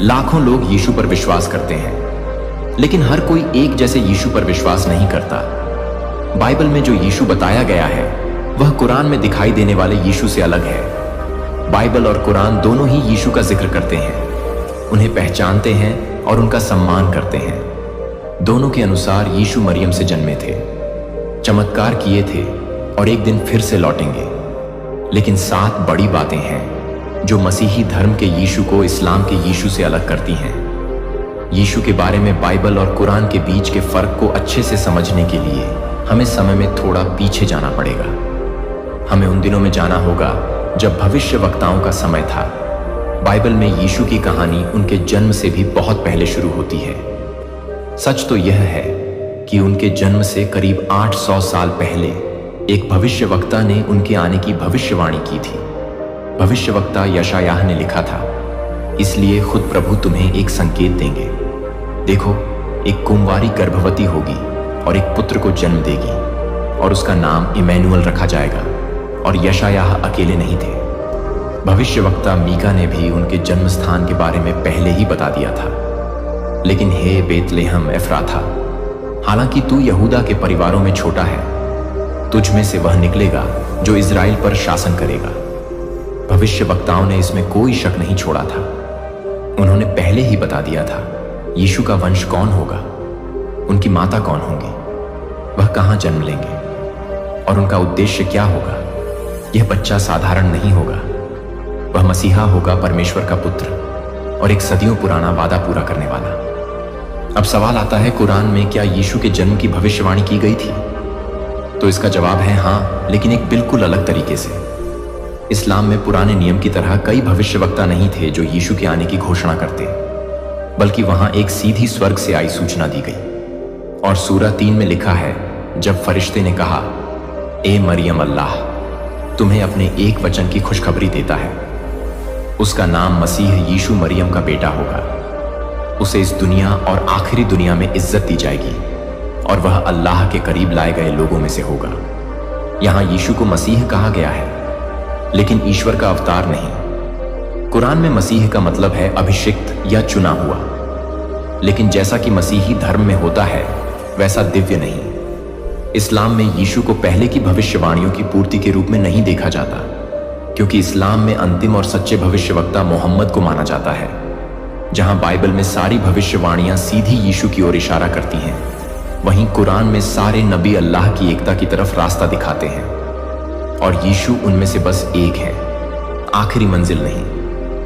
लाखों लोग यीशु पर विश्वास करते हैं, लेकिन हर कोई एक जैसे यीशु पर विश्वास नहीं करता। बाइबल में जो यीशु बताया गया है वह कुरान में दिखाई देने वाले यीशु से अलग है। बाइबल और कुरान दोनों ही यीशु का जिक्र करते हैं, उन्हें पहचानते हैं और उनका सम्मान करते हैं। दोनों के अनुसार यीशु मरियम से जन्मे थे, चमत्कार किए थे और एक दिन फिर से लौटेंगे। लेकिन 7 बड़ी बातें हैं जो मसीही धर्म के यीशु को इस्लाम के यीशु से अलग करती हैं। यीशु के बारे में बाइबल और कुरान के बीच के फर्क को अच्छे से समझने के लिए हमें समय में थोड़ा पीछे जाना पड़ेगा। हमें उन दिनों में जाना होगा जब भविष्यवक्ताओं का समय था। बाइबल में यीशु की कहानी उनके जन्म से भी बहुत पहले शुरू होती है। सच तो यह है कि उनके जन्म से करीब 800 साल पहले एक भविष्यवक्ता ने उनके आने की भविष्यवाणी की थी। भविष्यवक्ता यशायाह ने लिखा था, इसलिए खुद प्रभु तुम्हें एक संकेत देंगे। देखो, एक कुंवारी गर्भवती होगी और एक पुत्र को जन्म देगी और उसका नाम इमैनुअल रखा जाएगा। और यशायाह अकेले नहीं थे, भविष्यवक्ता मीका ने भी उनके जन्म स्थान के बारे में पहले ही बता दिया था। लेकिन हे बेतलेहम एफ्राथा, हालांकि तू यहूदा के परिवारों में छोटा है, तुझ में से वह निकलेगा जो इजराइल पर शासन करेगा। भविष्यवक्ताओं ने इसमें कोई शक नहीं छोड़ा था। उन्होंने पहले ही बता दिया था यीशु का वंश कौन होगा, उनकी माता कौन होंगी, वह कहां जन्म लेंगे और उनका उद्देश्य क्या होगा। यह बच्चा साधारण नहीं होगा, वह मसीहा होगा, परमेश्वर का पुत्र और एक सदियों पुराना वादा पूरा करने वाला। अब सवाल आता है, कुरान में क्या यीशु के जन्म की भविष्यवाणी की गई थी? तो इसका जवाब है हाँ, लेकिन एक बिल्कुल अलग तरीके से। इस्लाम में पुराने नियम की तरह कई भविष्यवक्ता नहीं थे जो यीशु के आने की घोषणा करते, बल्कि वहां एक सीधी स्वर्ग से आई सूचना दी गई। और सूरा 3 में लिखा है, जब फरिश्ते ने कहा, ए मरियम, अल्लाह तुम्हें अपने एक वचन की खुशखबरी देता है, उसका नाम मसीह यीशु मरियम का बेटा होगा। उसे इस दुनिया और आखिरी दुनिया में इज्जत दी जाएगी और वह अल्लाह के करीब लाए गए लोगों में से होगा। यहां यीशु को मसीह कहा गया है, लेकिन ईश्वर का अवतार नहीं। कुरान में मसीह का मतलब है अभिषिक्त या चुना हुआ, लेकिन जैसा कि मसीही धर्म में होता है वैसा दिव्य नहीं। इस्लाम में यीशु को पहले की भविष्यवाणियों की पूर्ति के रूप में नहीं देखा जाता, क्योंकि इस्लाम में अंतिम और सच्चे भविष्यवक्ता मोहम्मद को माना जाता है। जहां बाइबल में सारी भविष्यवाणियां सीधी यीशु की ओर इशारा करती हैं, वहीं कुरान में सारे नबी अल्लाह की एकता की तरफ रास्ता दिखाते हैं और यीशु उनमें से बस एक है, आखिरी मंजिल नहीं।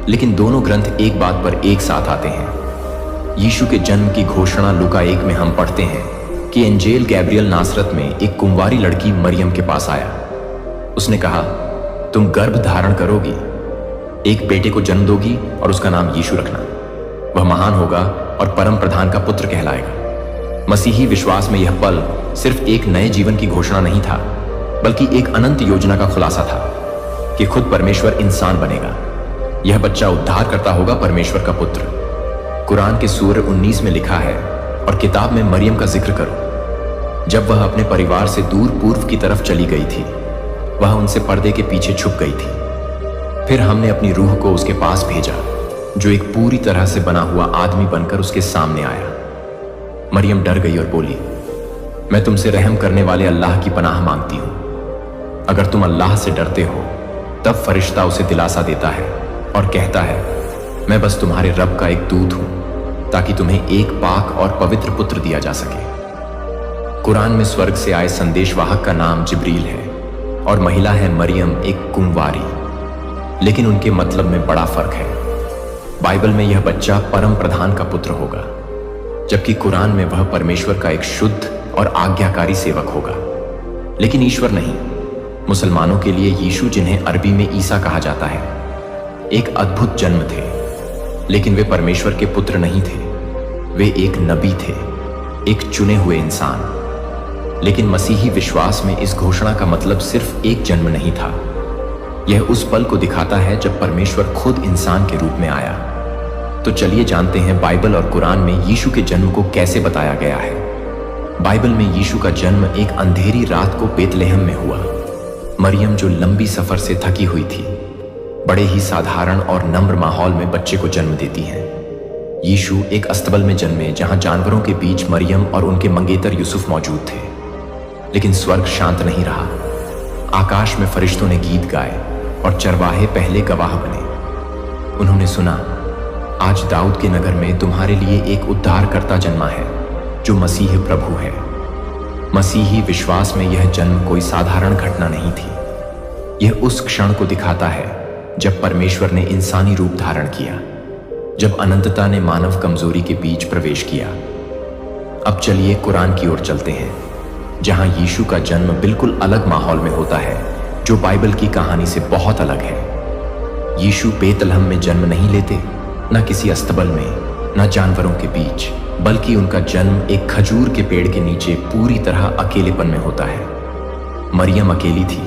लेकिन दोनों ग्रंथ एक बात पर एक साथ आते हैं। यीशु के जन्म की घोषणा लूका 1 में हम पढ़ते हैं कि एंजेल गैब्रियल नासरत में एक कुंवारी लड़की मरियम के पास आया। उसने कहा, तुम गर्भ धारण करोगी, एक बेटे को जन्म दोगी और उसका नाम यीशु रखना। वह महान होगा और परम प्रधान का पुत्र कहलाएगा। मसीही विश्वास में यह पल सिर्फ एक नए जीवन की घोषणा नहीं था, बल्कि एक अनंत योजना का खुलासा था कि खुद परमेश्वर इंसान बनेगा। यह बच्चा उद्धार करता होगा, परमेश्वर का पुत्र। कुरान के सूरह 19 में लिखा है, और किताब में मरियम का जिक्र करो, जब वह अपने परिवार से दूर पूर्व की तरफ चली गई थी, वह उनसे पर्दे के पीछे छुप गई थी। फिर हमने अपनी रूह को उसके पास भेजा, जो एक पूरी तरह से बना हुआ आदमी बनकर उसके सामने आया। मरियम डर गई और बोली, मैं तुमसे रहम करने वाले अल्लाह की पनाह मांगती हूं। अगर तुम अल्लाह से डरते हो, तब फरिश्ता उसे दिलासा देता है और कहता है, मैं बस तुम्हारे रब का एक दूत हूं, ताकि तुम्हें एक पाक और पवित्र पुत्र दिया जा सके। कुरान में स्वर्ग से आए संदेशवाहक का नाम जिब्रील है और महिला है मरियम, एक कुंवारी। लेकिन उनके मतलब में बड़ा फर्क है। बाइबल में यह बच्चा परम प्रधान का पुत्र होगा, जबकि कुरान में वह परमेश्वर का एक शुद्ध और आज्ञाकारी सेवक होगा, लेकिन ईश्वर नहीं। मुसलमानों के लिए यीशु, जिन्हें अरबी में ईसा कहा जाता है, एक अद्भुत जन्म थे, लेकिन वे परमेश्वर के पुत्र नहीं थे। वे एक नबी थे, एक चुने हुए इंसान। लेकिन मसीही विश्वास में इस घोषणा का मतलब सिर्फ एक जन्म नहीं था। यह उस पल को दिखाता है जब परमेश्वर खुद इंसान के रूप में आया। तो चलिए जानते हैं बाइबल और कुरान में यीशु के जन्म को कैसे बताया गया है। बाइबल में यीशु का जन्म एक अंधेरी रात को बेतलेहम में हुआ। मरियम, जो लंबी सफर से थकी हुई थी, बड़े ही साधारण और नम्र माहौल में बच्चे को जन्म देती हैं। यीशु एक अस्तबल में जन्मे जहां जानवरों के बीच मरियम और उनके मंगेतर यूसुफ मौजूद थे। लेकिन स्वर्ग शांत नहीं रहा। आकाश में फरिश्तों ने गीत गाए और चरवाहे पहले गवाह बने। उन्होंने सुना, आज दाऊद के नगर में तुम्हारे लिए एक उद्धारकर्ता जन्मा है, जो मसीह प्रभु है। मसीही विश्वास में यह जन्म कोई साधारण घटना नहीं थी। यह उस क्षण को दिखाता है जब परमेश्वर ने इंसानी रूप धारण किया, जब अनंतता ने मानव कमजोरी के बीच प्रवेश किया। अब चलिए कुरान की ओर चलते हैं, जहां यीशु का जन्म बिल्कुल अलग माहौल में होता है, जो बाइबल की कहानी से बहुत अलग है। यीशु बेतलहम में जन्म नहीं लेते, न किसी अस्तबल में, न जानवरों के बीच, बल्कि उनका जन्म एक खजूर के पेड़ के नीचे पूरी तरह अकेलेपन में होता है। मरियम अकेली थी,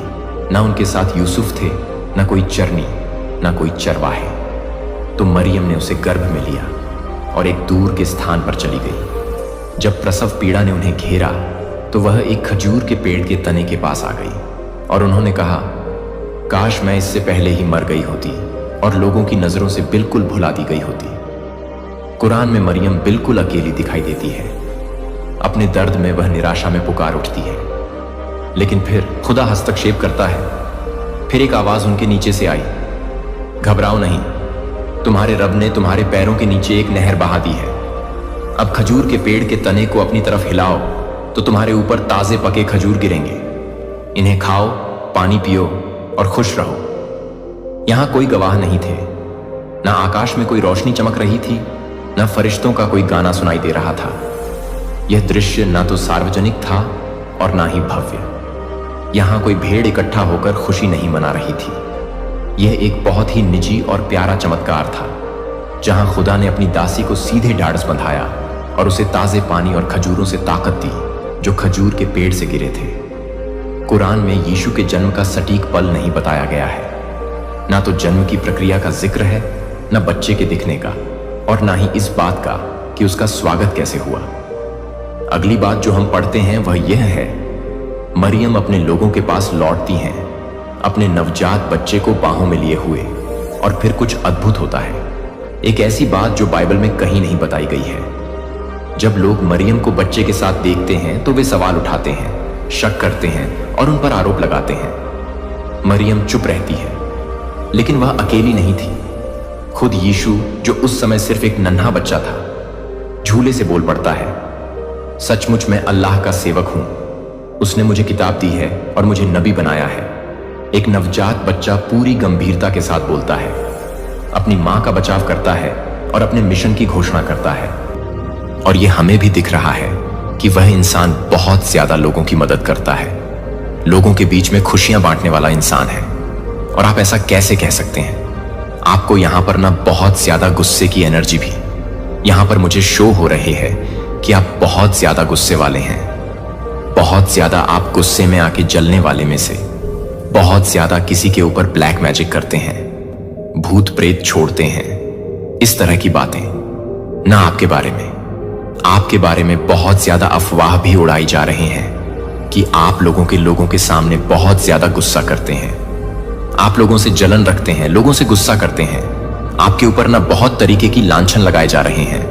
न उनके साथ यूसुफ थे, न कोई चरनी, न कोई चरवाहे। तो मरियम ने उसे गर्भ में लिया और एक दूर के स्थान पर चली गई। जब प्रसव पीड़ा ने उन्हें घेरा तो वह एक खजूर के पेड़ के तने के पास आ गई और उन्होंने कहा, काश मैं इससे पहले ही मर गई होती और लोगों की नजरों से बिल्कुल भुला दी गई होती। कुरान में मरियम बिल्कुल अकेली दिखाई देती है। अपने दर्द में वह निराशा में पुकार उठती है, लेकिन फिर खुदा हस्तक्षेप करता है। फिर एक आवाज उनके नीचे से आई, घबराओ नहीं, तुम्हारे रब ने तुम्हारे पैरों के नीचे एक नहर बहा दी है। अब खजूर के पेड़ के तने को अपनी तरफ हिलाओ तो तुम्हारे ऊपर ताजे पके खजूर गिरेंगे। इन्हें खाओ, पानी पियो और खुश रहो। यहां कोई गवाह नहीं थे, ना आकाश में कोई रोशनी चमक रही थी, ना फरिश्तों का कोई गाना सुनाई दे रहा था। यह दृश्य ना तो सार्वजनिक था और ना ही भव्य। यहां कोई भीड़ इकट्ठा होकर खुशी नहीं मना रही थी। यह एक बहुत ही निजी और प्यारा चमत्कार था, जहां खुदा ने अपनी दासी को सीधे ढाढ़स बंधाया और उसे ताजे पानी और खजूरों से ताकत दी, जो खजूर के पेड़ से गिरे थे। कुरान में यीशु के जन्म का सटीक पल नहीं बताया गया है। ना तो जन्म की प्रक्रिया का जिक्र है, न बच्चे के दिखने का, और ना ही इस बात का कि उसका स्वागत कैसे हुआ। अगली बात जो हम पढ़ते हैं वह यह है, मरियम अपने लोगों के पास लौटती हैं, अपने नवजात बच्चे को बाहों में लिए हुए, और फिर कुछ अद्भुत होता है। एक ऐसी बात जो बाइबल में कहीं नहीं बताई गई है। जब लोग मरियम को बच्चे के साथ देखते हैं तो वे सवाल उठाते हैं, शक करते हैं और उन पर आरोप लगाते हैं। मरियम चुप रहती है, लेकिन वह अकेली नहीं थी। खुद यीशु, जो उस समय सिर्फ एक नन्हा बच्चा था, झूले से बोल पड़ता है, सचमुच मैं अल्लाह का सेवक हूं। उसने मुझे किताब दी है और मुझे नबी बनाया है। एक नवजात बच्चा पूरी गंभीरता के साथ बोलता है, अपनी मां का बचाव करता है और अपने मिशन की घोषणा करता है। और यह हमें भी दिख रहा है कि वह इंसान बहुत ज्यादा लोगों की मदद करता है, लोगों के बीच में खुशियां बांटने वाला इंसान है। और आप ऐसा कैसे कह सकते हैं? आपको यहां पर ना बहुत ज्यादा गुस्से की एनर्जी भी, यहां पर मुझे शो हो रहे हैं कि आप बहुत ज्यादा गुस्से वाले हैं। बहुत ज्यादा आप गुस्से में आके जलने वाले में से, बहुत ज्यादा किसी के ऊपर ब्लैक मैजिक करते हैं, भूत प्रेत छोड़ते हैं, इस तरह की बातें। ना आपके बारे में बहुत ज्यादा अफवाह भी उड़ाई जा रहे हैं कि आप लोगों के सामने बहुत ज्यादा गुस्सा करते हैं, आप लोगों से जलन रखते हैं, लोगों से गुस्सा करते हैं। आपके ऊपर ना बहुत तरीके की लांछन लगाए जा रहे हैं,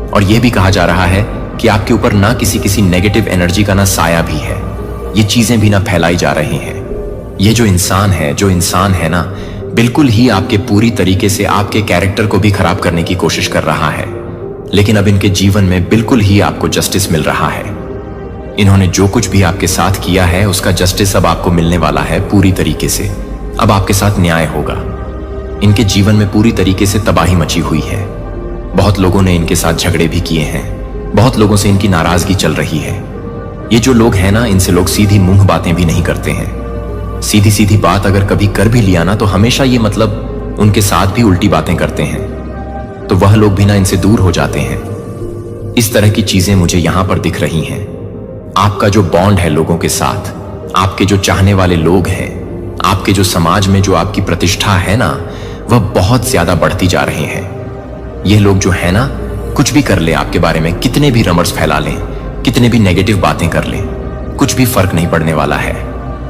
और यह भी कहा जा रहा है कि आपके ऊपर ना किसी नेगेटिव एनर्जी का ना साया भी है। ये चीजें भी ना फैलाई जा रही हैं। ये जो इंसान है ना, बिल्कुल ही आपके पूरी तरीके से आपके कैरेक्टर को भी खराब करने की कोशिश कर रहा है। लेकिन अब इनके जीवन में बिल्कुल ही आपको जस्टिस मिल रहा है। इन्होंने जो कुछ भी आपके साथ किया है उसका जस्टिस अब आपको मिलने वाला है पूरी तरीके से। अब आपके साथ न्याय होगा। इनके जीवन में पूरी तरीके से तबाही मची हुई है। बहुत लोगों ने इनके साथ झगड़े भी किए हैं, बहुत लोगों से इनकी नाराजगी चल रही है। ये जो लोग हैं ना, इनसे लोग सीधी मुंह बातें भी नहीं करते हैं। सीधी बात अगर कभी कर भी लिया ना, तो हमेशा ये मतलब उनके साथ भी उल्टी बातें करते हैं, तो वह लोग भी ना इनसे दूर हो जाते हैं। इस तरह की चीजें मुझे यहां पर दिख रही हैं। आपका जो बॉन्ड है लोगों के साथ, आपके जो चाहने वाले लोग हैं, आपके जो समाज में जो आपकी प्रतिष्ठा है ना, वह बहुत ज्यादा बढ़ती जा रही है। ये लोग जो है ना, कुछ भी कर ले आपके बारे में, कितने भी रमर्स फैला लें, कितने भी नेगेटिव बातें कर लें, कुछ भी फर्क नहीं पड़ने वाला है।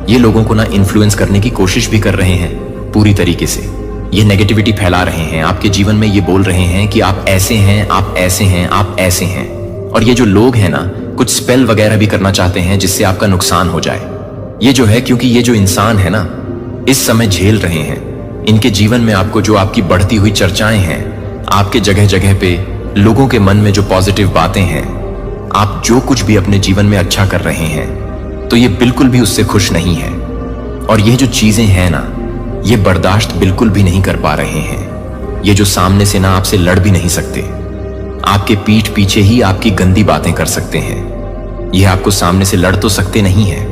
ये लोगों को ना इन्फ्लुएंस करने की कोशिश भी कर रहे हैं पूरी तरीके से। ये नेगेटिविटी फैला रहे हैं आपके जीवन में। ये बोल रहे हैं कि आप ऐसे हैं, आप ऐसे हैं, आप ऐसे हैं। और ये जो लोग हैं ना, कुछ स्पेल वगैरह भी करना चाहते हैं जिससे आपका नुकसान हो जाए। ये जो है, क्योंकि ये जो इंसान है ना, इस समय झेल रहे हैं। इनके जीवन में आपको जो आपकी बढ़ती हुई चर्चाएं हैं, आपके जगह जगह पे लोगों के मन में जो पॉजिटिव बातें हैं, आप जो कुछ भी अपने जीवन में अच्छा कर रहे हैं, तो ये बिल्कुल भी उससे खुश नहीं है। और ये जो चीजें हैं ना, ये बर्दाश्त बिल्कुल भी नहीं कर पा रहे हैं। ये जो सामने से ना आपसे लड़ भी नहीं सकते, आपके पीठ पीछे ही आपकी गंदी बातें कर सकते हैं। ये आपको सामने से लड़ तो सकते नहीं हैं,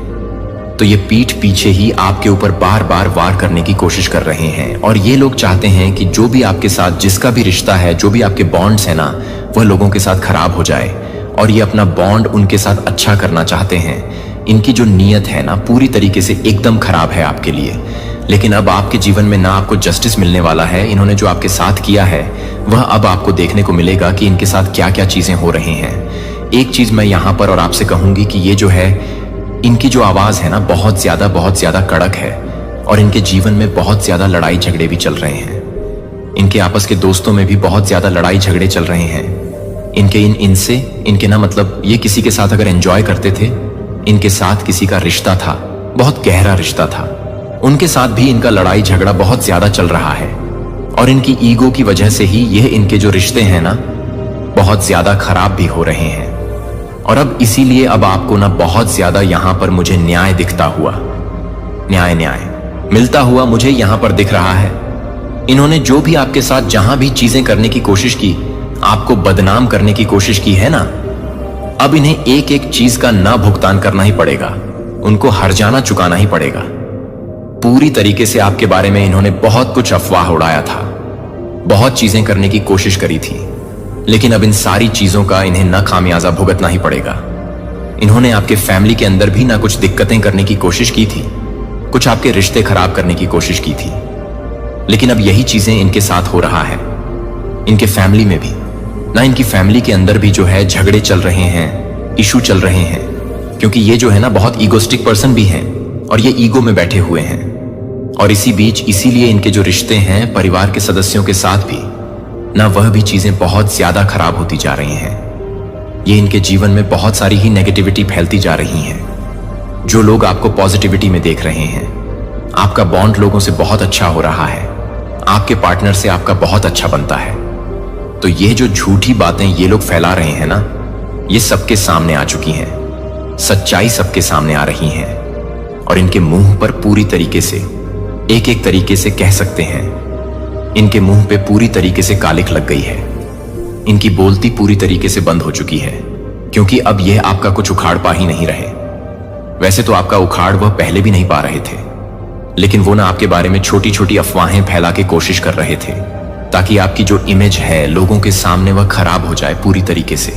तो ये पीठ पीछे ही आपके ऊपर बार बार वार करने की कोशिश कर रहे हैं। और ये लोग चाहते हैं कि जो भी आपके साथ, जिसका भी रिश्ता है, जो भी आपके बॉन्ड्स है ना, वह लोगों के साथ खराब हो जाए। और ये अपना बॉन्ड उनके साथ अच्छा करना चाहते हैं। इनकी जो नीयत है ना, पूरी तरीके से एकदम खराब है आपके लिए। लेकिन अब आपके जीवन में ना आपको जस्टिस मिलने वाला है। इन्होंने जो आपके साथ किया है, वह अब आपको देखने को मिलेगा कि इनके साथ क्या क्या चीजें हो रही हैं। एक चीज मैं यहाँ पर और आपसे कहूंगी कि ये जो है, इनकी जो आवाज है ना, बहुत ज्यादा कड़क है। और इनके जीवन में बहुत ज्यादा लड़ाई झगड़े भी चल रहे हैं। इनके आपस के दोस्तों में भी बहुत ज्यादा लड़ाई झगड़े चल रहे हैं। इनके ना, मतलब ये किसी के साथ अगर एंजॉय करते थे, इनके साथ किसी का रिश्ता था, बहुत गहरा रिश्ता था, उनके साथ भी इनका लड़ाई झगड़ा बहुत ज्यादा चल रहा है। और इनकी ईगो की वजह से ही यह इनके जो रिश्ते हैं ना, बहुत ज्यादा खराब भी हो रहे हैं। और अब इसीलिए अब आपको ना बहुत ज्यादा यहां पर मुझे न्याय दिखता हुआ, न्याय मिलता हुआ मुझे यहां पर दिख रहा है। इन्होंने जो भी आपके साथ जहां भी चीजें करने की कोशिश की, आपको बदनाम करने की कोशिश की है ना, अब इन्हें एक एक चीज का ना भुगतान करना ही पड़ेगा। उनको हर्जाना चुकाना ही पड़ेगा। पूरी तरीके से आपके बारे में इन्होंने बहुत कुछ अफवाह उड़ाया था, बहुत चीजें करने की कोशिश करी थी, लेकिन अब इन सारी चीजों का इन्हें न खामियाजा भुगतना ही पड़ेगा। इन्होंने आपके फैमिली के अंदर भी ना कुछ दिक्कतें करने की कोशिश की थी, कुछ आपके रिश्ते खराब करने की कोशिश की थी, लेकिन अब यही चीजें इनके साथ हो रहा है। इनके फैमिली में भी ना, इनकी फैमिली के अंदर भी जो है झगड़े चल रहे हैं, इशू चल रहे हैं। क्योंकि ये जो है ना, बहुत ईगोस्टिक पर्सन भी हैं और ये ईगो में बैठे हुए हैं। और इसी बीच इसीलिए इनके जो रिश्ते हैं परिवार के सदस्यों के साथ भी ना, वह भी चीजें बहुत ज्यादा खराब होती जा रही हैं। ये इनके जीवन में बहुत सारी ही नेगेटिविटी फैलती जा रही है। जो लोग आपको पॉजिटिविटी में देख रहे हैं, आपका बॉन्ड लोगों से बहुत अच्छा हो रहा है, आपके पार्टनर से आपका बहुत अच्छा बनता है, तो ये जो झूठी बातें ये लोग फैला रहे हैं ना, ये सबके सामने आ चुकी हैं। सच्चाई सबके सामने आ रही है। और इनके मुंह पर पूरी तरीके से, एक एक तरीके से कह सकते हैं, इनके मुंह पे पूरी तरीके से कालिख लग गई है। इनकी बोलती पूरी तरीके से बंद हो चुकी है, क्योंकि अब यह आपका कुछ उखाड़ पा ही नहीं रहे। वैसे तो आपका उखाड़ वह पहले भी नहीं पा रहे थे, लेकिन वो ना आपके बारे में छोटी छोटी अफवाहें फैला के कोशिश कर रहे थे, ताकि आपकी जो इमेज है लोगों के सामने वह खराब हो जाए पूरी तरीके से।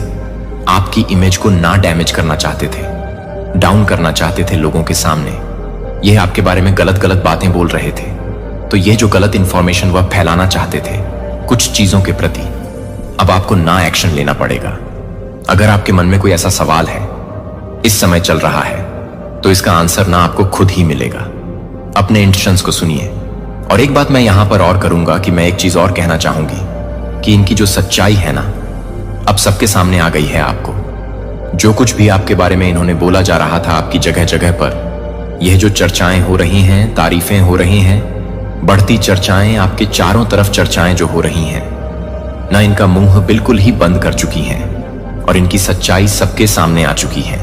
आपकी इमेज को ना डैमेज करना चाहते थे, डाउन करना चाहते थे लोगों के सामने। यह आपके बारे में गलत गलत बातें बोल रहे थे, तो ये जो गलत इंफॉर्मेशन वह फैलाना चाहते थे कुछ चीजों के प्रति, अब आपको ना एक्शन लेना पड़ेगा। अगर आपके मन में कोई ऐसा सवाल है, इस समय चल रहा है, तो इसका आंसर ना आपको खुद ही मिलेगा। अपने इंट्यूशंस को सुनिए। और एक बात मैं यहां पर और करूंगा कि मैं एक चीज और कहना चाहूंगी कि इनकी जो सच्चाई है ना, अब सबके सामने आ गई है आपको। जो कुछ भी आपके बारे में इन्होंने बोला जा रहा था आपकी जगह जगह पर, यह जो चर्चाएं हो रही हैं, तारीफें हो रही हैं, बढ़ती चर्चाएं, आपके चारों तरफ चर्चाएं जो हो रही हैं ना, इनका मुंह बिल्कुल ही बंद कर चुकी हैं और इनकी सच्चाई सबके सामने आ चुकी है।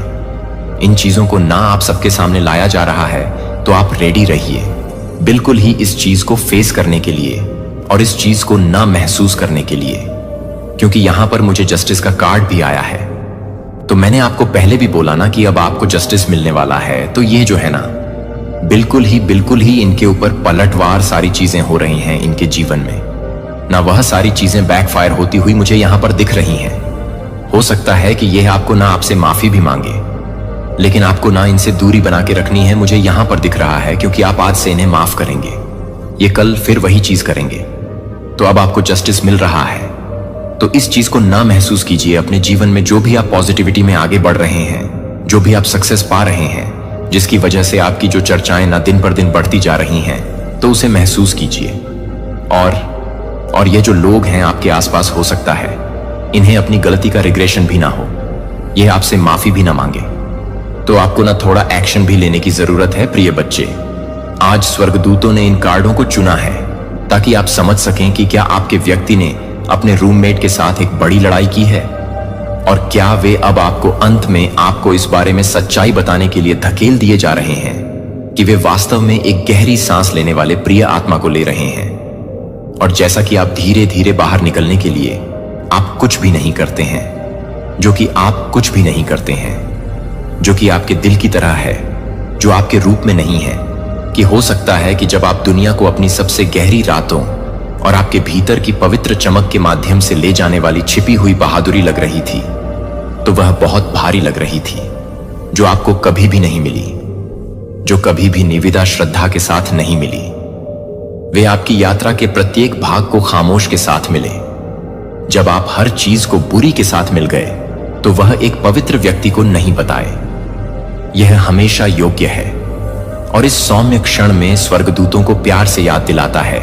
इन चीजों को ना आप सबके सामने लाया जा रहा है, तो आप रेडी रहिए बिल्कुल ही इस चीज को फेस करने के लिए और इस चीज को ना महसूस करने के लिए, क्योंकि यहां पर मुझे जस्टिस का कार्ड भी आया है। तो मैंने आपको पहले भी बोला ना कि अब आपको जस्टिस मिलने वाला है। तो ये जो है ना, बिल्कुल ही इनके ऊपर पलटवार सारी चीजें हो रही हैं इनके जीवन में ना, वह सारी चीजें बैकफायर होती हुई मुझे यहां पर दिख रही हैं। हो सकता है कि यह आपको ना आपसे माफी भी मांगे, लेकिन आपको ना इनसे दूरी बना के रखनी है, मुझे यहां पर दिख रहा है, क्योंकि आप आज से इन्हें माफ करेंगे, ये कल फिर वही चीज करेंगे। तो अब आपको जस्टिस मिल रहा है, तो इस चीज को ना महसूस कीजिए अपने जीवन में। जो भी आप पॉजिटिविटी में आगे बढ़ रहे हैं, जो भी आप सक्सेस पा रहे हैं, जिसकी वजह से आपकी जो चर्चाएं ना दिन पर दिन बढ़ती जा रही हैं, तो उसे महसूस कीजिए। और ये जो लोग हैं आपके आसपास, हो सकता है इन्हें अपनी गलती का रिग्रेशन भी ना हो, यह आपसे माफी भी ना मांगे। तो आपको ना थोड़ा एक्शन भी लेने की जरूरत है प्रिय बच्चे। आज स्वर्गदूतों ने इन कार्डों को चुना है ताकि आप समझ सकें कि क्या आपके व्यक्ति ने अपने रूममेट के साथ एक बड़ी लड़ाई की है, और क्या वे अब आपको अंत में आपको इस बारे में सच्चाई बताने के लिए धकेल दिए जा रहे हैं कि वे वास्तव में एक गहरी सांस लेने वाले प्रिय आत्मा को ले रहे हैं। और जैसा कि आप धीरे धीरे बाहर निकलने के लिए आप कुछ भी नहीं करते हैं, जो कि आप कुछ भी नहीं करते हैं, जो कि आपके दिल की तरह है, जो आपके रूप में नहीं है, कि हो सकता है कि जब आप दुनिया को अपनी सबसे गहरी रातों और आपके भीतर की पवित्र चमक के माध्यम से ले जाने वाली छिपी हुई बहादुरी लग रही थी, तो वह बहुत भारी लग रही थी, जो आपको कभी भी नहीं मिली, जो कभी भी निविदा श्रद्धा के साथ नहीं मिली। वे आपकी यात्रा के प्रत्येक भाग को खामोश के साथ मिले। जब आप हर चीज को बुरी के साथ मिल गए, तो वह एक पवित्र व्यक्ति को नहीं बताए। यह हमेशा योग्य है और इस सौम्य क्षण में स्वर्गदूतों को प्यार से याद दिलाता है।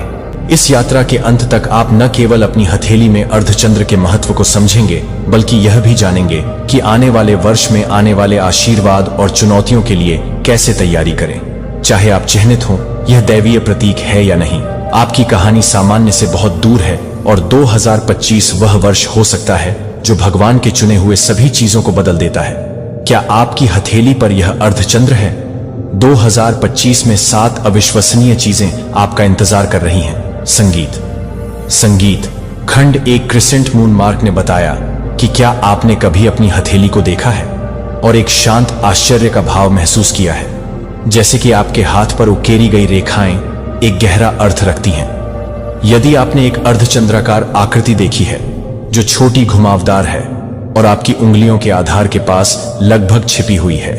इस यात्रा के अंत तक आप न केवल अपनी हथेली में अर्धचंद्र के महत्व को समझेंगे, बल्कि यह भी जानेंगे कि आने वाले वर्ष में आने वाले आशीर्वाद और चुनौतियों के लिए कैसे तैयारी करें। चाहे आप चिन्हित हों, यह दैवीय प्रतीक है या नहीं, आपकी कहानी सामान्य से बहुत दूर है और 2025 वह वर्ष हो सकता है जो भगवान के चुने हुए सभी चीजों को बदल देता है। क्या आपकी हथेली पर यह अर्धचंद्र है? 2025 में 7 अविश्वसनीय चीजें आपका इंतजार कर रही हैं। संगीत खंड 1 क्रिसेंट मून मार्क ने बताया कि क्या आपने कभी अपनी हथेली को देखा है और एक शांत आश्चर्य का भाव महसूस किया है, जैसे कि आपके हाथ पर उकेरी गई रेखाएं एक गहरा अर्थ रखती हैं। यदि आपने एक अर्धचंद्राकार आकृति देखी है जो छोटी घुमावदार है और आपकी उंगलियों के आधार के पास लगभग छिपी हुई है,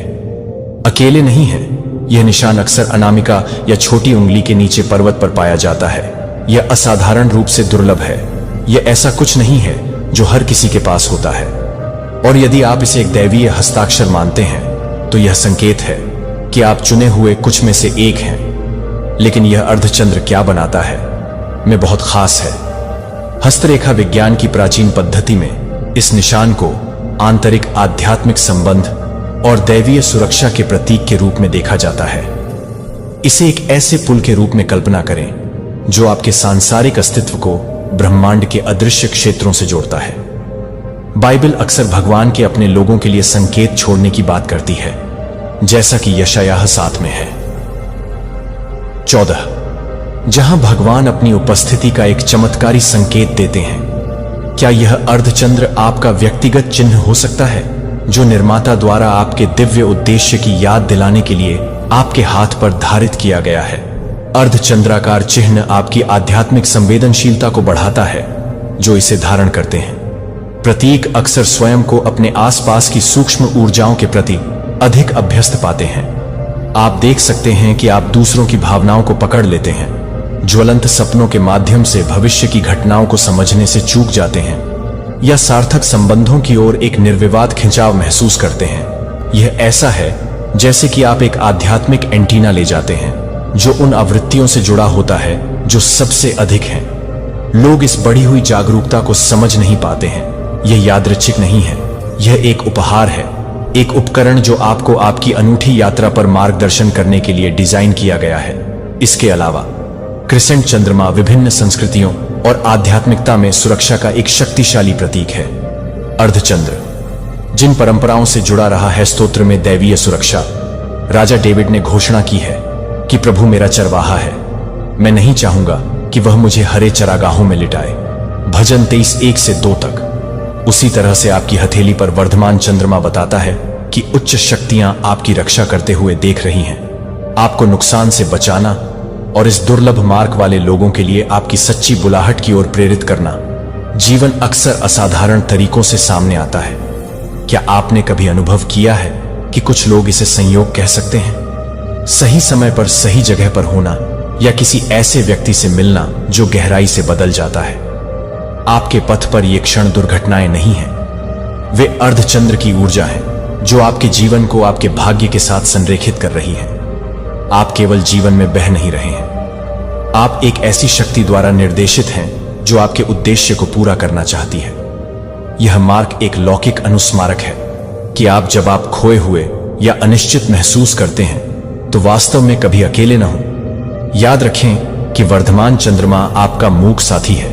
अकेले नहीं है। यह निशान अक्सर अनामिका या छोटी उंगली के नीचे पर्वत पर पाया जाता है। यह असाधारण रूप से दुर्लभ है। यह ऐसा कुछ नहीं है जो हर किसी के पास होता है, और यदि आप इसे एक दैवीय हस्ताक्षर मानते हैं तो यह संकेत है कि आप चुने हुए कुछ में से एक हैं। लेकिन यह अर्धचंद्र क्या बनाता है में बहुत खास है। हस्तरेखा विज्ञान की प्राचीन पद्धति में इस निशान को आंतरिक आध्यात्मिक संबंध और दैवीय सुरक्षा के प्रतीक के रूप में देखा जाता है। इसे एक ऐसे पुल के रूप में कल्पना करें जो आपके सांसारिक अस्तित्व को ब्रह्मांड के अदृश्य क्षेत्रों से जोड़ता है। बाइबल अक्सर भगवान के अपने लोगों के लिए संकेत छोड़ने की बात करती है, जैसा कि यशायाह 7 में है। 14 जहां भगवान अपनी उपस्थिति का एक चमत्कारी संकेत देते हैं। क्या यह अर्धचंद्र आपका व्यक्तिगत चिन्ह हो सकता है, जो निर्माता द्वारा आपके दिव्य उद्देश्य की याद दिलाने के लिए आपके हाथ पर धारित किया गया है? अर्धचंद्राकार चिन्ह आपकी आध्यात्मिक संवेदनशीलता को बढ़ाता है जो इसे धारण करते हैं। प्रतीक अक्सर स्वयं को अपने आसपास की सूक्ष्म ऊर्जाओं के प्रति अधिक अभ्यस्त पाते हैं। आप देख सकते हैं कि आप दूसरों की भावनाओं को पकड़ लेते हैं, ज्वलंत सपनों के माध्यम से भविष्य की घटनाओं को समझने से चूक जाते हैं, या सार्थक संबंधों की ओर एक निर्विवाद खिंचाव महसूस करते हैं। यह ऐसा है जैसे कि आप एक आध्यात्मिक एंटीना ले जाते हैं जो उन आवृत्तियों से जुड़ा होता है जो सबसे अधिक हैं। लोग इस बढ़ी हुई जागरूकता को समझ नहीं पाते हैं। यह यादृच्छिक नहीं है, यह एक उपहार है, एक उपकरण जो आपको आपकी अनूठी यात्रा पर मार्गदर्शन करने के लिए डिजाइन किया गया है। इसके अलावा क्रिसेंट चंद्रमा विभिन्न संस्कृतियों और आध्यात्मिकता में सुरक्षा का एक शक्तिशाली प्रतीक है। अर्धचंद्र जिन परंपराओं से जुड़ा रहा है, स्तोत्र में दैवीय सुरक्षा। राजा डेविड ने घोषणा की है कि प्रभु मेरा चरवाहा है, मैं नहीं चाहूंगा कि वह मुझे हरे चरागाहों में लिटाए। भजन 23:1 से 2 तक। उसी तरह से आपकी हथेली पर वर्धमान चंद्रमा बताता है कि उच्च शक्तियां आपकी रक्षा करते हुए देख रही हैं, आपको नुकसान से बचाना और इस दुर्लभ मार्ग वाले लोगों के लिए आपकी सच्ची बुलाहट की ओर प्रेरित करना। जीवन अक्सर असाधारण तरीकों से सामने आता है। क्या आपने कभी अनुभव किया है कि कुछ लोग इसे संयोग कह सकते हैं? सही समय पर सही जगह पर होना, या किसी ऐसे व्यक्ति से मिलना जो गहराई से बदल जाता है। आपके पथ पर ये क्षण दुर्घटनाएं नहीं हैं, वे अर्धचंद्र की ऊर्जा हैं जो आपके जीवन को आपके भाग्य के साथ संरेखित कर रही है। आप केवल जीवन में बह नहीं रहे हैं, आप एक ऐसी शक्ति द्वारा निर्देशित हैं जो आपके उद्देश्य को पूरा करना चाहती है। यह मार्ग एक लौकिक अनुस्मारक है कि जब आप खोए हुए या अनिश्चित महसूस करते हैं तो वास्तव में कभी अकेले न हो। याद रखें कि वर्धमान चंद्रमा आपका मूक साथी है,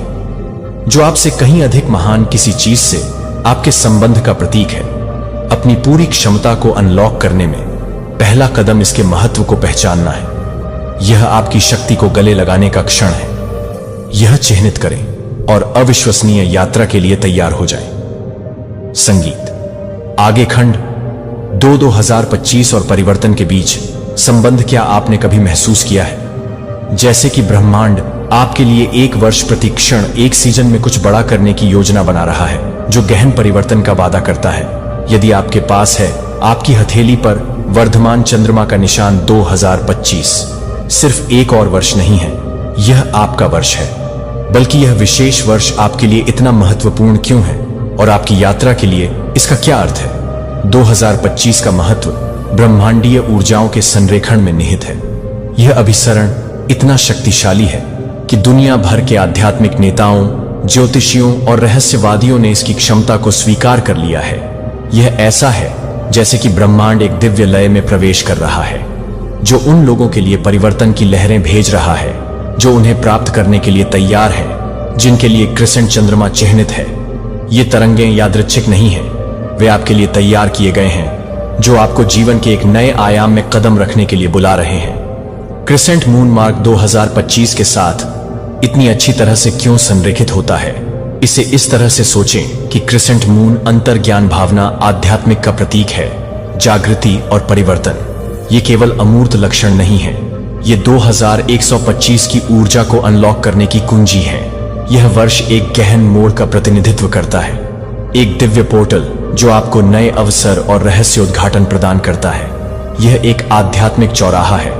जो आपसे कहीं अधिक महान किसी चीज से आपके संबंध का प्रतीक है। अपनी पूरी क्षमता को अनलॉक करने में पहला कदम इसके महत्व को पहचानना है। यह आपकी शक्ति को गले लगाने का क्षण है। यह चिह्नित करें और अविश्वसनीय यात्रा के लिए तैयार हो जाएं। संगीत आगे खंड 2025 और परिवर्तन के बीच संबंध। क्या आपने कभी महसूस किया है जैसे कि ब्रह्मांड आपके लिए एक वर्ष प्रति क्षण एक सीजन में कुछ बड़ा करने की योजना बना रहा है, जो गहन परिवर्तन का वादा करता है? यदि आपके पास है आपकी हथेली पर वर्धमान चंद्रमा का निशान 2025 सिर्फ एक और वर्ष नहीं है, यह आपका वर्ष है। बल्कि यह विशेष वर्ष आपके लिए इतना महत्वपूर्ण क्यों है और आपकी यात्रा के लिए इसका क्या अर्थ है? 2025 का महत्व ब्रह्मांडीय ऊर्जाओं के संरेखण में निहित है। यह अभिसरण इतना शक्तिशाली है कि दुनिया भर के आध्यात्मिक नेताओं, ज्योतिषियों और रहस्यवादियों ने इसकी क्षमता को स्वीकार कर लिया है। यह ऐसा है जैसे कि ब्रह्मांड एक दिव्य लय में प्रवेश कर रहा है, जो उन लोगों के लिए परिवर्तन की लहरें भेज रहा है जो उन्हें प्राप्त करने के लिए तैयार है, जिनके लिए क्रिसेंट चंद्रमा चिह्नित है। ये तरंगें यादृच्छिक नहीं हैं, वे आपके लिए तैयार किए गए हैं, जो आपको जीवन के एक नए आयाम में कदम रखने के लिए बुला रहे हैं। क्रिसेंट मून मार्क 2025 के साथ इतनी अच्छी तरह से क्यों संरेखित होता है? इसे इस तरह से सोचें कि क्रिसेंट मून अंतर्ज्ञान, भावना, आध्यात्मिक का प्रतीक है, जागृति और परिवर्तन। ये केवल अमूर्त लक्षण नहीं है, ये 2125 की ऊर्जा को अनलॉक करने की कुंजी है। यह वर्ष एक गहन मोड़ का प्रतिनिधित्व करता है, एक दिव्य पोर्टल जो आपको नए अवसर और रहस्योद्घाटन प्रदान करता है। यह एक आध्यात्मिक चौराहा है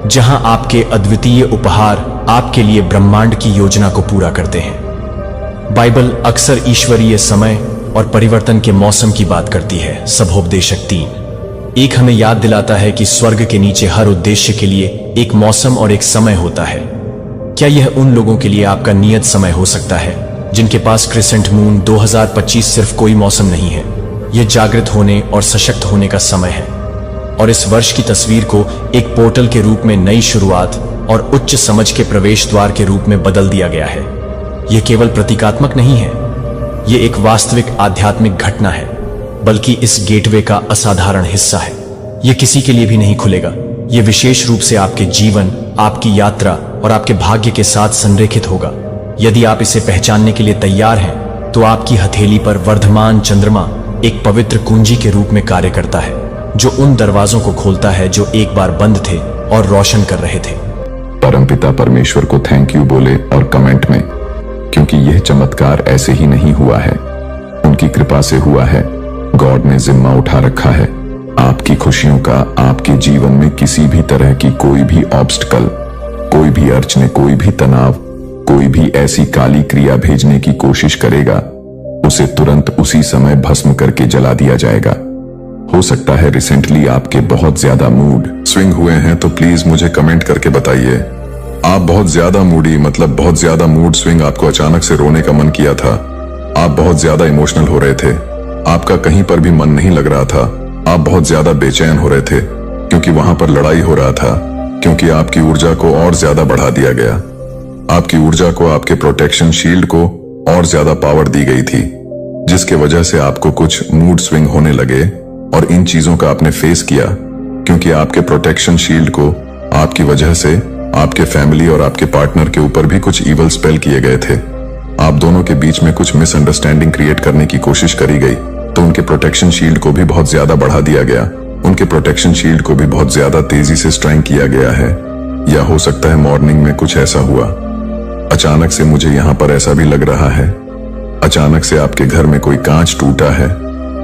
जहां आपके अद्वितीय उपहार आपके लिए ब्रह्मांड की योजना को पूरा करते हैं। बाइबल अक्सर ईश्वरीय समय और परिवर्तन के मौसम की बात करती है। सभोपदेशक 3:1 हमें याद दिलाता है कि स्वर्ग के नीचे हर उद्देश्य के लिए एक मौसम और एक समय होता है। क्या यह उन लोगों के लिए आपका नियत समय हो सकता है जिनके पास क्रिसेंट मून 2025 सिर्फ कोई मौसम नहीं है, यह जागृत होने और सशक्त होने का समय है। और इस वर्ष की तस्वीर को एक पोर्टल के रूप में नई शुरुआत और उच्च समझ के प्रवेश द्वार के रूप में बदल दिया गया है। यह केवल प्रतीकात्मक नहीं है, यह एक वास्तविक आध्यात्मिक घटना है, बल्कि इस गेटवे का असाधारण हिस्सा है। यह किसी के लिए भी नहीं खुलेगा। यह विशेष रूप से आपके जीवन, आपकी यात्रा और आपके भाग्य के साथ संरेखित होगा। यदि आप इसे पहचानने के लिए तैयार हैं, तो आपकी हथेली पर वर्धमान चंद्रमा एक पवित्र कुंजी के रूप में कार्य करता है, जो उन दरवाजों को खोलता है जो एक बार बंद थे और रोशन कर रहे थे। परमपिता परमेश्वर को थैंक यू बोले और कमेंट में, क्योंकि यह चमत्कार ऐसे ही नहीं हुआ है, उनकी कृपा से हुआ है। गॉड ने जिम्मा उठा रखा है आपकी खुशियों का। आपके जीवन में किसी भी तरह की कोई भी ऑब्स्टिकल, कोई भी अड़चने, कोई भी तनाव, कोई भी ऐसी काली क्रिया भेजने की कोशिश करेगा, उसे तुरंत उसी समय भस्म करके जला दिया जाएगा। हो सकता है रिसेंटली आपके बहुत ज्यादा मूड स्विंग हुए हैं, तो प्लीज मुझे कमेंट करके बताइए। आप बहुत ज्यादा मूडी, मतलब बहुत ज्यादा मूड स्विंग, आपको अचानक से रोने का मन किया था, आप बहुत ज्यादा इमोशनल हो रहे थे, आपका कहीं पर भी मन नहीं लग रहा था, आप बहुत ज्यादा बेचैन हो रहे थे क्योंकि वहां पर लड़ाई हो रहा था, क्योंकि आपकी ऊर्जा को और ज्यादा बढ़ा दिया गया। आपकी ऊर्जा को, आपके प्रोटेक्शन शील्ड को और ज्यादा पावर दी गई थी, जिसके वजह से आपको कुछ मूड स्विंग होने लगे। और इन चीजों का आपने फेस किया क्योंकि आपके प्रोटेक्शन शील्ड को आपकी वजह से आपके फैमिली और आपके पार्टनर के ऊपर भी कुछ इवल स्पेल किए गए थे। आप दोनों के बीच में कुछ मिसअंडरस्टैंडिंग क्रिएट करने की कोशिश करी गई, तो उनके प्रोटेक्शन शील्ड को भी बहुत ज्यादा बढ़ा दिया गया, उनके प्रोटेक्शन शील्ड को भी बहुत ज्यादा तेजी से स्ट्राइक किया गया है। या हो सकता है मॉर्निंग में कुछ ऐसा हुआ, अचानक से मुझे यहां पर ऐसा भी लग रहा है, अचानक से आपके घर में कोई कांच टूटा है,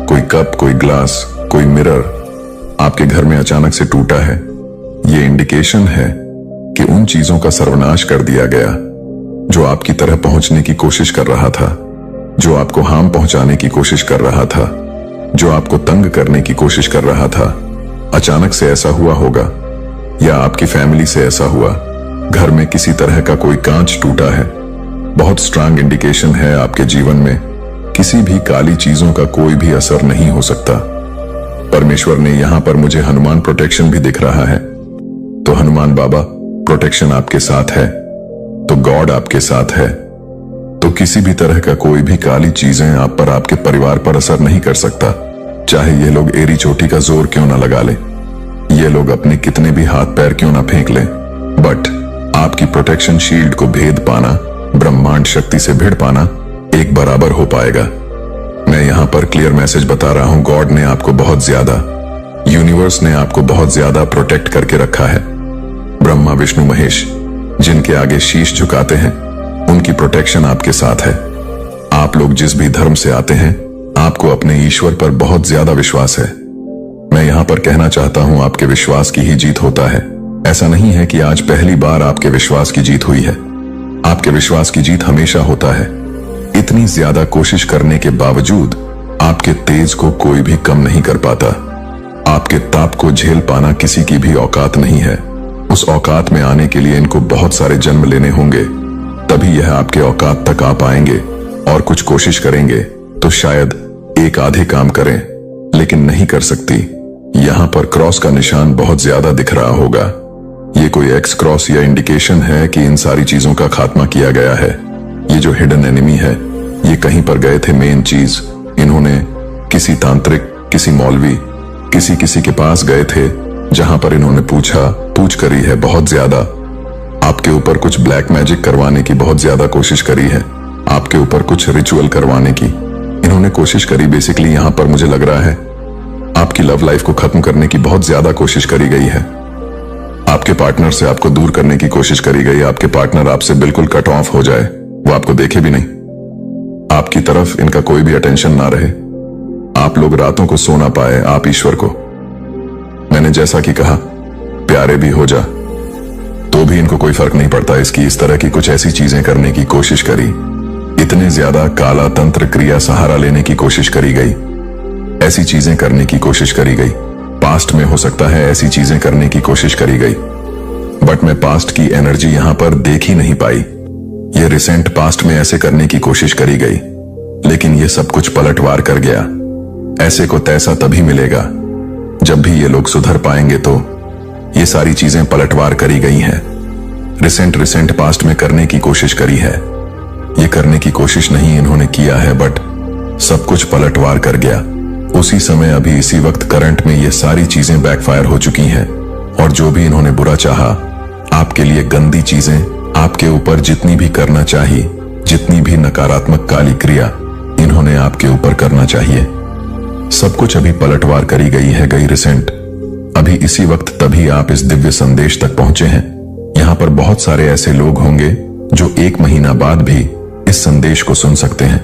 कोई कप, कोई ग्लास, कोई मिरर आपके घर में अचानक से टूटा है। ये इंडिकेशन है कि उन चीजों का सर्वनाश कर दिया गया जो आपकी तरह पहुंचने की कोशिश कर रहा था, जो आपको हार्म पहुंचाने की कोशिश कर रहा था, जो आपको तंग करने की कोशिश कर रहा था। अचानक से ऐसा हुआ होगा, या आपकी फैमिली से ऐसा हुआ, घर में किसी तरह का कोई कांच टूटा है, बहुत स्ट्रांग इंडिकेशन है आपके जीवन में किसी भी काली चीजों का कोई भी असर नहीं हो सकता। परमेश्वर ने यहां पर मुझे हनुमान प्रोटेक्शन भी दिख रहा है, तो हनुमान बाबा प्रोटेक्शन आपके साथ है, तो गॉड आपके साथ है, तो किसी भी तरह का कोई भी काली चीजें आप पर, आपके परिवार पर असर नहीं कर सकता। चाहे ये लोग एरी चोटी का जोर क्यों ना लगा ले, ये लोग अपने कितने भी हाथ पैर क्यों ना फेंक ले, बट आपकी प्रोटेक्शन शील्ड को भेद पाना, ब्रह्मांड शक्ति से भिड़ पाना एक बराबर हो पाएगा। मैं यहां पर क्लियर मैसेज बता रहा हूं, गॉड ने आपको बहुत ज्यादा, यूनिवर्स ने आपको बहुत ज्यादा प्रोटेक्ट करके रखा है। ब्रह्मा विष्णु महेश जिनके आगे शीश झुकाते हैं, उनकी प्रोटेक्शन आपके साथ है। आप लोग जिस भी धर्म से आते हैं, आपको अपने ईश्वर पर बहुत ज्यादा विश्वास है। मैं यहां पर कहना चाहता हूं, आपके विश्वास की ही जीत होता है। ऐसा नहीं है कि आज पहली बार आपके विश्वास की जीत हुई है, आपके विश्वास की जीत हमेशा होता है। इतनी ज्यादा कोशिश करने के बावजूद आपके तेज को कोई भी कम नहीं कर पाता। आपके ताप को झेल पाना किसी की भी औकात नहीं है। उस औकात में आने के लिए इनको बहुत सारे जन्म लेने होंगे, तभी यह आपके औकात तक आ पाएंगे। और कुछ कोशिश करेंगे तो शायद एक आधे काम करें, लेकिन नहीं कर सकती। यहां पर क्रॉस का निशान बहुत ज्यादा दिख रहा होगा। ये कोई एक्स क्रॉस या इंडिकेशन है कि इन सारी चीजों का खात्मा किया गया है। ये जो हिडन एनिमी है, ये कहीं पर गए थे मेन चीज। इन्होंने किसी तांत्रिक, किसी मौलवी, किसी के पास गए थे, जहां पर इन्होंने पूछ करी है बहुत ज्यादा। आपके ऊपर कुछ ब्लैक मैजिक करवाने की बहुत ज्यादा कोशिश करी है, आपके ऊपर कुछ रिचुअल करवाने की इन्होंने कोशिश करी। बेसिकली यहां पर मुझे लग रहा है आपकी लव लाइफ को खत्म करने की बहुत ज्यादा कोशिश करी गई है। आपके पार्टनर से आपको दूर करने की कोशिश करी गई। आपके पार्टनर आपसे बिल्कुल कट ऑफ हो जाए, वो आपको देखे भी नहीं, आपकी तरफ इनका कोई भी अटेंशन ना रहे, आप लोग रातों को सो ना पाए। आप ईश्वर को, मैंने जैसा कि कहा, प्यारे भी हो जा तो भी इनको कोई फर्क नहीं पड़ता। इसकी इस तरह की कुछ ऐसी चीजें करने की कोशिश करी, इतने ज्यादा काला तंत्र क्रिया सहारा लेने की कोशिश करी गई, ऐसी चीजें करने की कोशिश करी गई। पास्ट में हो सकता है ऐसी चीजें करने की कोशिश करी गई, बट मैं पास्ट की एनर्जी यहां पर देख ही नहीं पाई। ये रिसेंट पास्ट में ऐसे करने की कोशिश करी गई, लेकिन ये सब कुछ पलटवार कर गया। ऐसे को तैसा तभी मिलेगा जब भी ये लोग सुधर पाएंगे। तो ये सारी चीजें पलटवार करी गई हैं, रिसेंट पास्ट में करने की कोशिश करी है। ये करने की कोशिश नहीं इन्होंने किया है, बट सब कुछ पलटवार कर गया। उसी समय अभी इसी वक्त करंट में ये सारी चीजें बैकफायर हो चुकी हैं, और जो भी इन्होंने बुरा चाहा, आपके लिए गंदी चीजें, आपके ऊपर जितनी भी करना चाहिए, जितनी भी नकारात्मक काली क्रिया इन्होंने आपके ऊपर करना चाहिए, सब कुछ अभी पलटवार करी गई है, गई रिसेंट। अभी इसी वक्त तभी आप इस दिव्य संदेश तक पहुंचे हैं। यहां पर बहुत सारे ऐसे लोग होंगे जो 1 महीना बाद भी इस संदेश को सुन सकते हैं,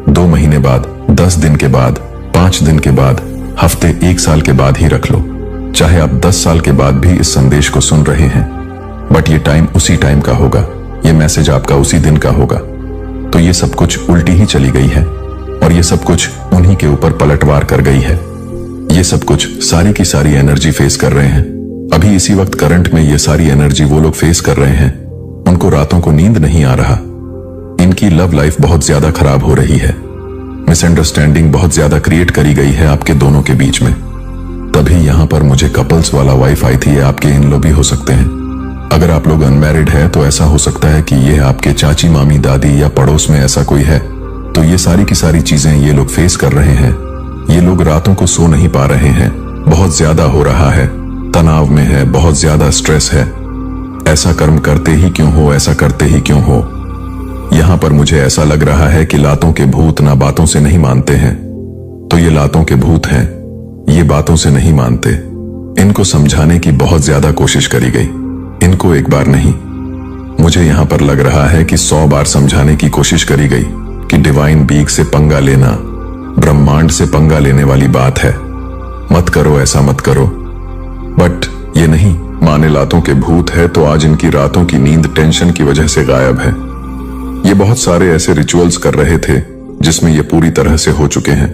2 महीने बाद, 10 दिन के बाद, 5 दिन के बाद, हफ्ते, 1 साल के बाद ही रख लो। चाहे आप 10 साल के बाद भी इस संदेश को सुन रहे हैं, बट ये टाइम उसी टाइम का होगा, ये मैसेज आपका उसी दिन का होगा। तो ये सब कुछ उल्टी ही चली गई है, और ये सब कुछ उन्हीं के ऊपर पलटवार कर गई है। ये सब कुछ सारी की सारी एनर्जी फेस कर रहे हैं। अभी इसी वक्त करंट में ये सारी एनर्जी वो लोग फेस कर रहे हैं। उनको रातों को नींद नहीं आ रहा, इनकी लव लाइफ बहुत ज्यादा खराब हो रही है, मिसअंडरस्टैंडिंग बहुत ज्यादा क्रिएट करी गई है आपके दोनों के बीच में। तभी यहां पर मुझे कपल्स वाला वाइफ आई थी। ये आपके इन लो भी हो सकते हैं। अगर आप लोग अनमैरिड है तो ऐसा हो सकता है कि ये आपके चाची, मामी, दादी या पड़ोस में ऐसा कोई है। तो ये सारी की सारी चीजें ये लोग फेस कर रहे हैं। ये लोग रातों को सो नहीं पा रहे हैं, बहुत ज्यादा हो रहा है, तनाव में है, बहुत ज्यादा स्ट्रेस है। ऐसा कर्म करते ही क्यों हो, ऐसा करते ही क्यों हो। यहां पर मुझे ऐसा लग रहा है कि लातों के भूत ना बातों से नहीं मानते हैं, तो ये लातों के भूत हैं, ये बातों से नहीं मानते। इनको समझाने की बहुत ज्यादा कोशिश करी गई, इनको एक बार नहीं, मुझे यहां पर लग रहा है कि 100 बार समझाने की कोशिश करी गई कि डिवाइन बीइंग से पंगा लेना, ब्रह्मांड से पंगा लेने वाली बात है, मत करो, ऐसा मत करो। बट ये नहीं माने, लातों के भूत है, तो आज इनकी रातों की नींद टेंशन की वजह से गायब है। ये बहुत सारे ऐसे रिचुअल्स कर रहे थे जिसमें ये पूरी तरह से हो चुके हैं।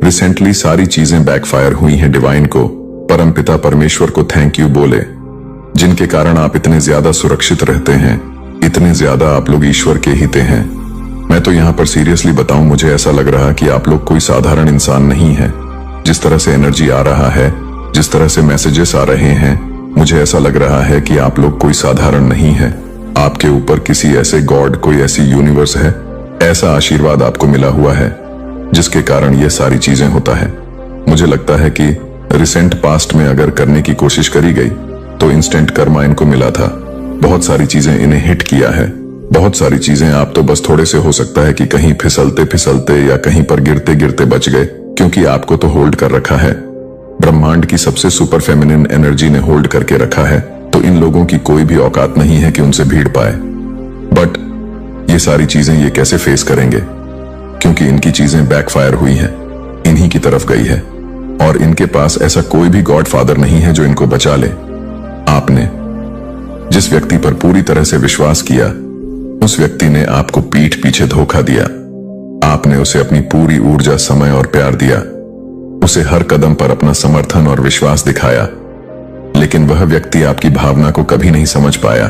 रिसेंटली सारी चीजें बैकफायर हुई हैं। डिवाइन को, परमपिता परमेश्वर को थैंक यू बोले, जिनके कारण आप इतने ज्यादा सुरक्षित रहते हैं, इतने ज्यादा आप लोग ईश्वर के हिते हैं। मैं तो यहाँ पर सीरियसली बताऊं, मुझे ऐसा लग रहा कि आप लोग कोई साधारण इंसान नहीं है। जिस तरह से एनर्जी आ रहा है, जिस तरह से मैसेजेस आ रहे हैं, मुझे ऐसा लग रहा है कि आप लोग कोई साधारण नहीं है। आपके ऊपर किसी ऐसे गॉड, कोई ऐसी यूनिवर्स है, ऐसा आशीर्वाद आपको मिला हुआ है जिसके कारण ये सारी चीजें होता है। मुझे लगता है कि रिसेंट पास्ट में अगर करने की कोशिश करी गई तो इंस्टेंट कर्मा इनको मिला था। बहुत सारी चीजें इन्हें हिट किया है, बहुत सारी चीजें। आप तो बस थोड़े से हो सकता है कि कहीं फिसलते फिसलते या कहीं पर गिरते गिरते बच गए, क्योंकि आपको तो होल्ड कर रखा है। ब्रह्मांड की सबसे सुपर फेमिनिन एनर्जी ने होल्ड करके रखा है, तो इन लोगों की कोई भी औकात नहीं है कि उनसे भीड़ पाए। बट ये सारी चीजें ये कैसे फेस करेंगे, क्योंकि इनकी चीजें बैकफायर हुई हैं, इन्हीं की तरफ गई है, और इनके पास ऐसा कोई भी गॉड फादर नहीं है जो इनको बचा ले। आपने जिस व्यक्ति पर पूरी तरह से विश्वास किया, उस व्यक्ति ने आपको पीठ पीछे धोखा दिया। आपने उसे अपनी पूरी ऊर्जा, समय और प्यार दिया, उसे हर कदम पर अपना समर्थन और विश्वास दिखाया, लेकिन वह व्यक्ति आपकी भावना को कभी नहीं समझ पाया।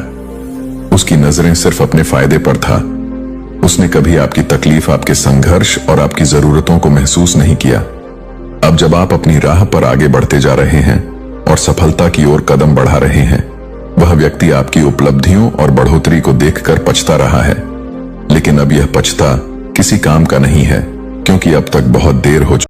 उसकी नजरें सिर्फ अपने फायदे पर था। उसने कभी आपकी तकलीफ, आपके संघर्ष और आपकी जरूरतों को महसूस नहीं किया। अब जब आप अपनी राह पर आगे बढ़ते जा रहे हैं और सफलता की ओर कदम बढ़ा रहे हैं, वह व्यक्ति आपकी उपलब्धियों और बढ़ोतरी को देखकर पछता रहा है। लेकिन अब यह पछता किसी काम का नहीं है, क्योंकि अब तक बहुत देर हो चुकी